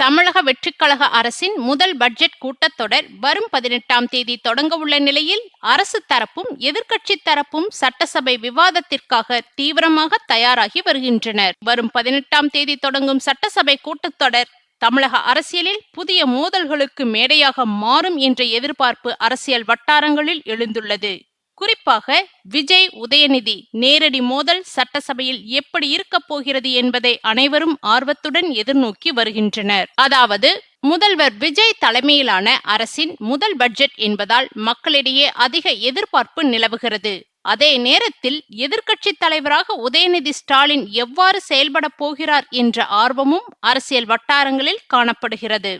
தமிழக வெற்றிக்கழக அரசின் முதல் பட்ஜெட் கூட்டத்தொடர் வரும் 18ஆம் தேதி தொடங்க உள்ள நிலையில் அரசு தரப்பும் எதிர்க்கட்சி தரப்பும் சட்டசபை விவாதத்திற்காக தீவிரமாக தயாராகி வருகின்றனர். வரும் 18ஆம் தேதி தொடங்கும் சட்டசபை கூட்டத்தொடர் தமிழக அரசியலில் புதிய மோதல்களுக்கு மேடையாக மாறும் என்ற எதிர்பார்ப்பு அரசியல் வட்டாரங்களில் எழுந்துள்ளது. குறிப்பாக விஜய் உதயநிதி நேரடி மோதல் சட்டசபையில் எப்படி இருக்கப் போகிறது என்பதை அனைவரும் ஆர்வத்துடன் எதிர்நோக்கி வருகின்றனர். அதாவது முதல்வர் விஜய் தலைமையிலான அரசின் முதல் பட்ஜெட் என்பதால் மக்களிடையே அதிக எதிர்பார்ப்பு நிலவுகிறது. அதே நேரத்தில் எதிர்க்கட்சி தலைவராக உதயநிதி ஸ்டாலின் எவ்வாறு செயல்பட போகிறார் என்ற ஆர்வமும் அரசியல் வட்டாரங்களில் காணப்படுகிறது.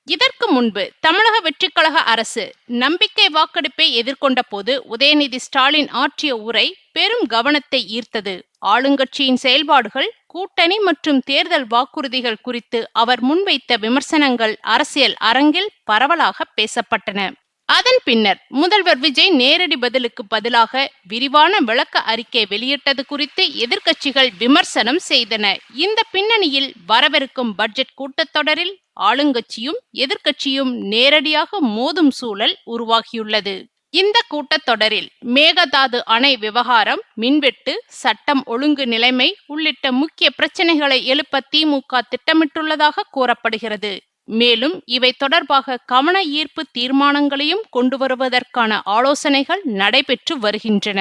இதற்கு முன்பு தமிழக வெற்றிக்கழக அரசு நம்பிக்கை வாக்கெடுப்பை எதிர்கொண்ட போது உதயநிதி ஸ்டாலின் ஆற்றிய உரை பெரும் கவனத்தை ஈர்த்தது. ஆளுங்கட்சியின் செயல்பாடுகள், கூட்டணி மற்றும் தேர்தல் வாக்குறுதிகள் குறித்து அவர் முன்வைத்த விமர்சனங்கள் அரசியல் அரங்கில் பரவலாக பேசப்பட்டன. அதன் பின்னர் முதல்வர் விஜய் நேரடி பதிலுக்கு பதிலாக விரிவான விளக்க அறிக்கை வெளியிட்டது குறித்து எதிர்க்கட்சிகள் விமர்சனம் செய்தன. இந்த பின்னணியில் வரவிருக்கும் பட்ஜெட் கூட்டத்தொடரில் ஆளுங்கட்சியும் எதிர்க்கட்சியும் நேரடியாக மோதும் சூழல் உருவாகியுள்ளது. இந்த கூட்டத்தொடரில் மேகதாது அணை விவகாரம், மின்வெட்டு, சட்டம் ஒழுங்கு நிலைமை உள்ளிட்ட முக்கிய பிரச்சனைகளை எழுப்ப திமுக திட்டமிட்டுள்ளதாக கூறப்படுகிறது. மேலும் இவை தொடர்பாக கவன ஈர்ப்பு தீர்மானங்களையும் கொண்டு வருவதற்கான ஆலோசனைகள் நடைபெற்று வருகின்றன.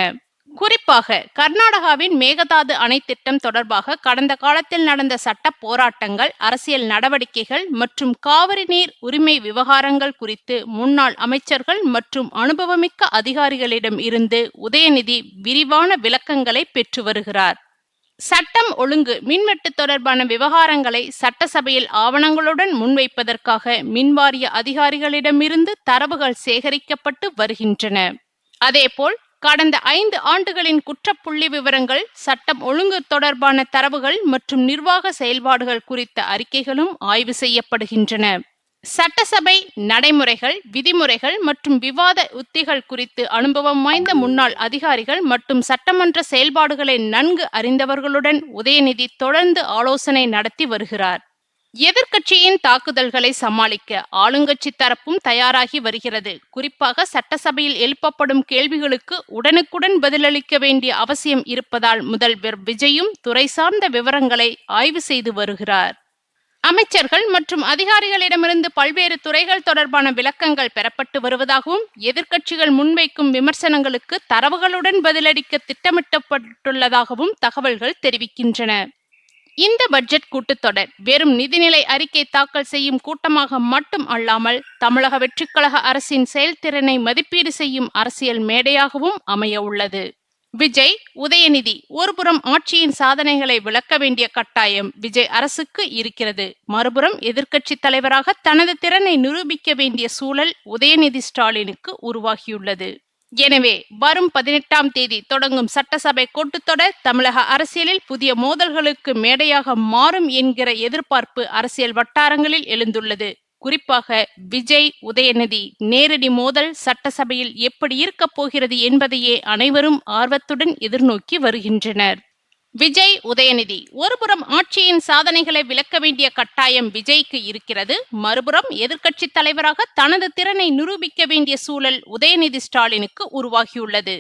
குறிப்பாக கர்நாடகாவின் மேகதாது அணை திட்டம் தொடர்பாக கடந்த காலத்தில் நடந்த சட்ட போராட்டங்கள், அரசியல் நடவடிக்கைகள் மற்றும் காவிரி நீர் உரிமை விவகாரங்கள் குறித்து முன்னாள் அமைச்சர்கள் மற்றும் அனுபவமிக்க அதிகாரிகளிடம் இருந்து உதயநிதி விரிவான விளக்கங்களை பெற்று வருகிறார். சட்டம் ஒழுங்கு, மின்வெட்டு தொடர்பான விவகாரங்களை சட்டசபையில் ஆவணங்களுடன் முன்வைப்பதற்காக மின்வாரிய அதிகாரிகளிடமிருந்து தரவுகள் சேகரிக்கப்பட்டு வருகின்றன. அதேபோல் கடந்த 5 ஆண்டுகளின் குற்றப்புள்ளி விவரங்கள், சட்டம் ஒழுங்கு தொடர்பான தரவுகள் மற்றும் நிர்வாக செயல்பாடுகள் குறித்த அறிக்கைகளும் ஆய்வு செய்யப்படுகின்றன. சட்டசபை நடைமுறைகள், விதிமுறைகள் மற்றும் விவாத உத்திகள் குறித்து அனுபவம் வாய்ந்த முன்னாள் அதிகாரிகள் மற்றும் சட்டமன்ற செயல்பாடுகளை நன்கு அறிந்தவர்களுடன் உதயநிதி தொடர்ந்து ஆலோசனை நடத்தி வருகிறார். எதிர்க்கட்சியின் தாக்குதல்களை சமாளிக்க ஆளுங்கட்சி தரப்பும் தயாராகி வருகிறது. குறிப்பாக சட்டசபையில் எழுப்பப்படும் கேள்விகளுக்கு உடனுக்குடன் பதிலளிக்க வேண்டிய அவசியம் இருப்பதால் முதல்வர் விஜயும் துறை சார்ந்த விவரங்களை ஆய்வு செய்து வருகிறார். அமைச்சர்கள் மற்றும் அதிகாரிகளிடமிருந்து பல்வேறு துறைகள் தொடர்பான விளக்கங்கள் பெறப்பட்டு வருவதாகவும் எதிர்க்கட்சிகள் முன்வைக்கும் விமர்சனங்களுக்கு தரவுகளுடன் பதிலளிக்க திட்டமிடப்பட்டுள்ளதாகவும் தகவல்கள் தெரிவிக்கின்றன. இந்த பட்ஜெட் கூட்டத்தொடர் வெறும் நிதிநிலை அறிக்கை தாக்கல் செய்யும் கூட்டமாக மட்டும் அல்லாமல் தமிழக வெற்றிக்கழக அரசின் செயல்திறனை மதிப்பீடு செய்யும் அரசியல் மேடையாகவும் அமைய உள்ளது. விஜய், உதயநிதி ஒருபுறம் ஆட்சியின் சாதனைகளை விளக்க வேண்டிய கட்டாயம் விஜய் அரசுக்கு இருக்கிறது. மறுபுறம் எதிர்க்கட்சி தலைவராக தனது திறனை நிரூபிக்க வேண்டிய சூழல் உதயநிதி ஸ்டாலினுக்கு உருவாகியுள்ளது. எனவே வரும் 18ஆம் தேதி தொடங்கும் சட்டசபை கூட்டத்தொடர் தமிழக அரசியலில் புதிய மோதல்களுக்கு மேடையாக மாறும் என்கிற எதிர்பார்ப்பு அரசியல் வட்டாரங்களில் எழுந்துள்ளது. குறிப்பாக விஜய் உதயநிதி நேரடி மோதல் சட்டசபையில் எப்படி இருக்கப் போகிறது என்பதையே அனைவரும் ஆர்வத்துடன் எதிர்நோக்கி வருகின்றனர். விஜய், உதயநிதி ஒருபுறம் ஆட்சியின் சாதனைகளை விளக்க வேண்டிய கட்டாயம் விஜய்க்கு இருக்கிறது. மறுபுறம் எதிர்க்கட்சி தலைவராக தனது திறனை நிரூபிக்க வேண்டிய சூழல் உதயநிதி ஸ்டாலினுக்கு உருவாகியுள்ளது.